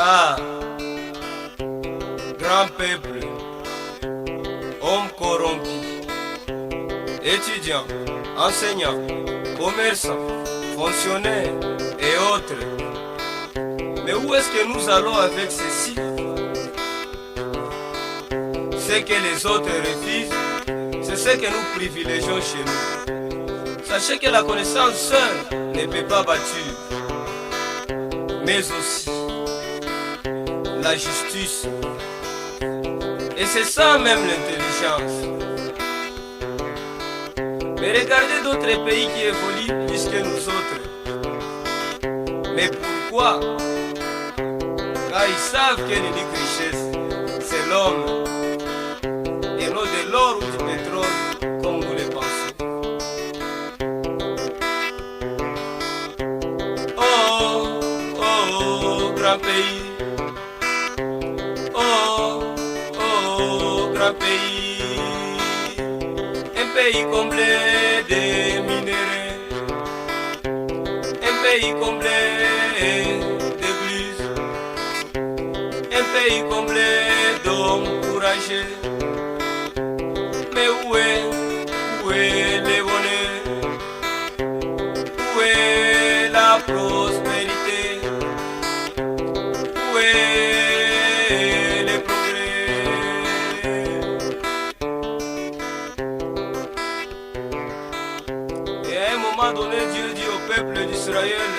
Ah, grand peuple, homme corrompu, étudiants, enseignants, commerçants, fonctionnaires et autres. Mais où est-ce que nous allons avec ceci? Ce que les autres refusent, c'est ce que nous privilégions chez nous. Sachez que la connaissance seule ne peut pas bâtir, mais aussi la justice. Et c'est ça même l'intelligence. Mais regardez d'autres pays qui évoluent plus que nous autres. Mais pourquoi? Car ils savent que l'unique richesse, c'est l'homme. Et non de l'or ou du pétrole, comme nous le pensons. Oh, oh, oh, grand pays. Oh, oh, grand pays. Un pays comblé de minéraux. Un pays comblé de blues. Un pays comblé d'hommes courageux. Mais où est le bonheur? Où est la prospérité? Où est le progrès? Et à un moment donné, Dieu dit au peuple d'Israël: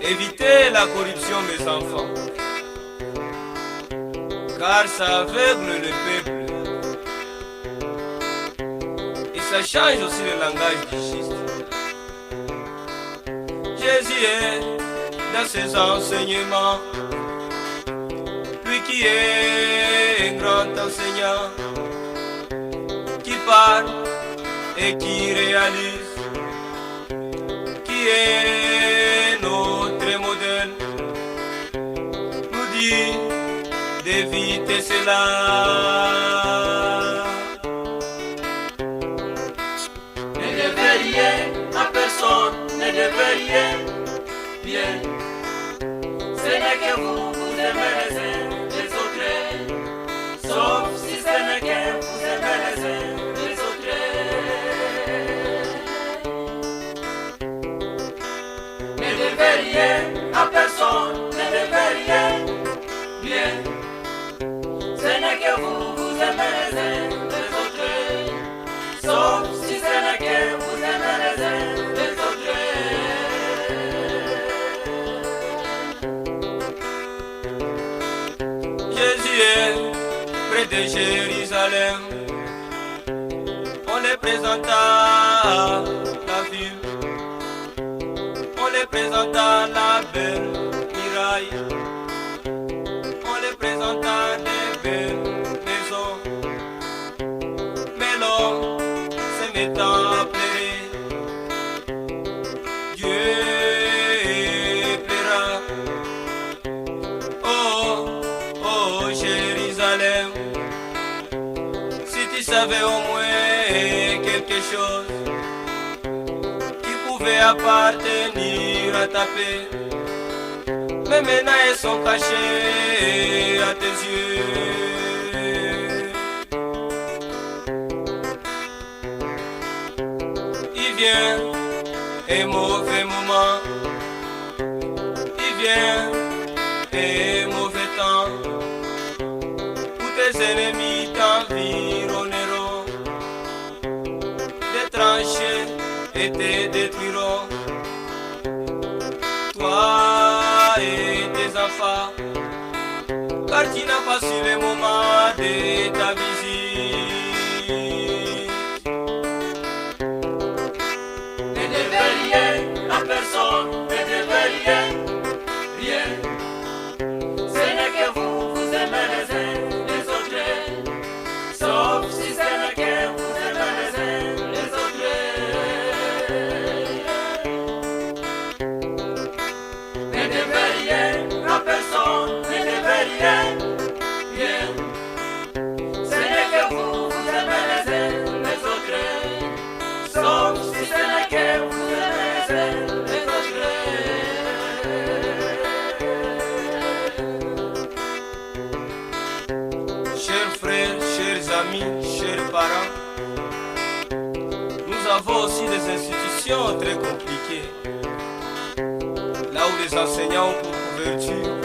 évitez la corruption, mes enfants, car ça aveugle le peuple. Ça change aussi le langage du juste. Jésus est dans ses enseignements, lui qui est un grand enseignant, qui parle et qui réalise, qui est notre modèle, nous dit d'éviter cela. Ne devez rien, bien. Ce n'est que vous aimez les autres, sauf si ce n'est que vous aimez les autres. Ne devez rien à personne, ne devez rien, bien. Ce n'est que vous aimez les autres, sauf si ce n'est que vous aimez les autres. Jésus est près de Jérusalem. On les présenta la ville. On les présenta la belle muraille. On les présenta des belles maisons. Mais l'homme se mettant à pleurer, Dieu plaira. Oh Jérusalem, si tu savais au moins quelque chose qui pouvait appartenir à ta paix, mais maintenant elles sont cachées à tes yeux. Il vient un mauvais moment, il vient un mauvais temps. Tes ennemis t'environneront, des tranchées et te détruiront, toi et tes enfants, car tu n'as pas su le moment de ta visite. Ne devez rien à personne, ne devez rien. Ce n'est que vous aimez les uns. Sauf si ce n'est que vous aimez les autres. Ne devez rien à personne, ne devez rien, bien. Ce n'est parents. Nous avons aussi des institutions très compliquées, là où les enseignants ont pour couverture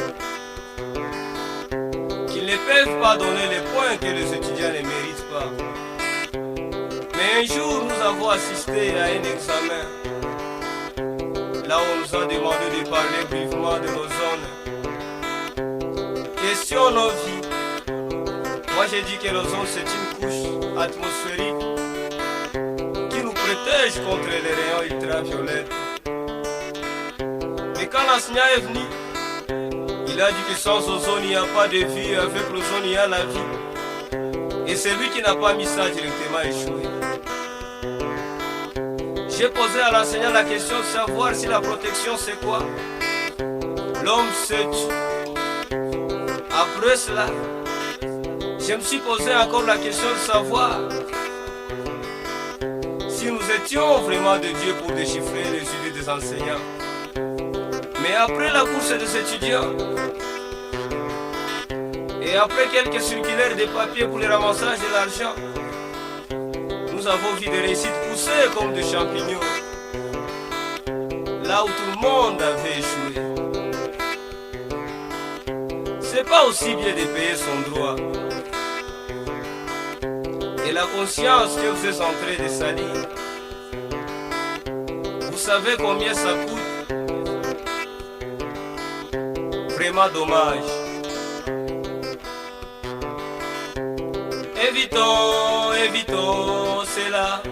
qu'ils ne peuvent pas donner les points que les étudiants ne méritent pas. Mais un jour, nous avons assisté à un examen, là où on nous a demandé de parler brièvement de nos zones. Question nos vies. Moi j'ai dit que l'ozone c'est une couche atmosphérique qui nous protège contre les rayons ultraviolets. Mais quand l'enseignant est venu, il a dit que sans ozone il n'y a pas de vie, avec l'ozone il y a la vie. Et c'est lui qui n'a pas mis ça directement échoué. J'ai posé à l'enseignant la question de savoir si la protection c'est quoi. L'homme se tue. Après cela, je me suis posé encore la question de savoir si nous étions vraiment de Dieu pour déchiffrer les idées des enseignants. Mais après la course des étudiants et après quelques circulaires de papier pour le ramassage de l'argent, nous avons vu des réussites pousser comme des champignons, là où tout le monde avait échoué. C'est pas aussi bien de payer son droit. Et la conscience que vous êtes en train de salir, vous savez combien ça coûte? Vraiment dommage. Évitons cela.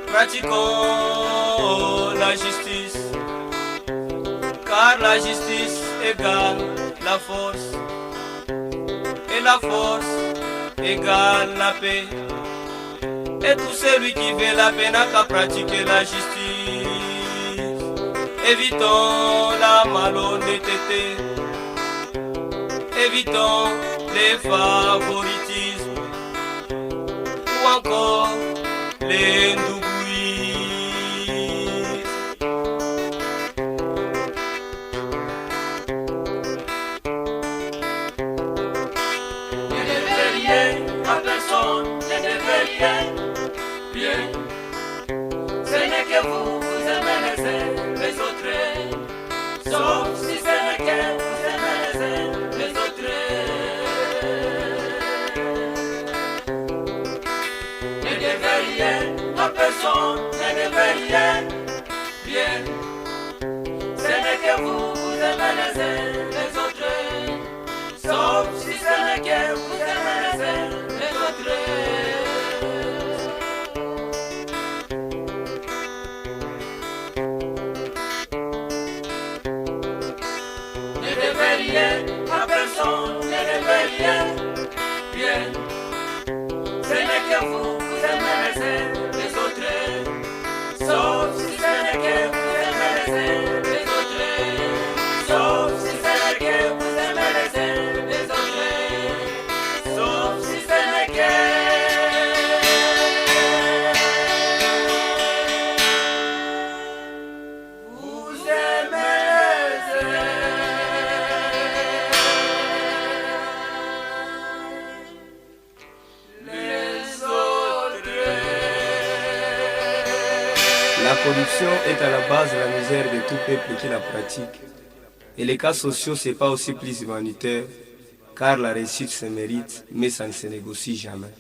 Pratiquons la justice, car la justice égale la force, et la force égale la paix. Et tout celui qui veut la paix n'a qu'à pratiquer la justice. Évitons la malhonnêteté, évitons les favoritismes ou encore les ndouguismes. Ne devez rien à personne, ne devez rien, bien. Ce n'est que vous, vous aimez les autres, sauf si ce n'est que vous aimez les autres. Ne devez rien à personne, ne devez rien, bien. Ce n'est que vous, vous aimez les autres, sauf si ce n'est que vous aimez les autres. Ne devez rien à personne, ne devez rien, bien. Ce n'est que vous, vous aimez les autres, sauf si ce n'est que vous aimez les autres, sauf si ce n'est que vous aimez les autres, sauf si ce n'est que vous aimez les autres. La corruption est à la base de la misère de tout peuple qui la pratique. Et les cas sociaux, c'est pas aussi plus humanitaire, car la réussite se mérite, mais ça ne se négocie jamais.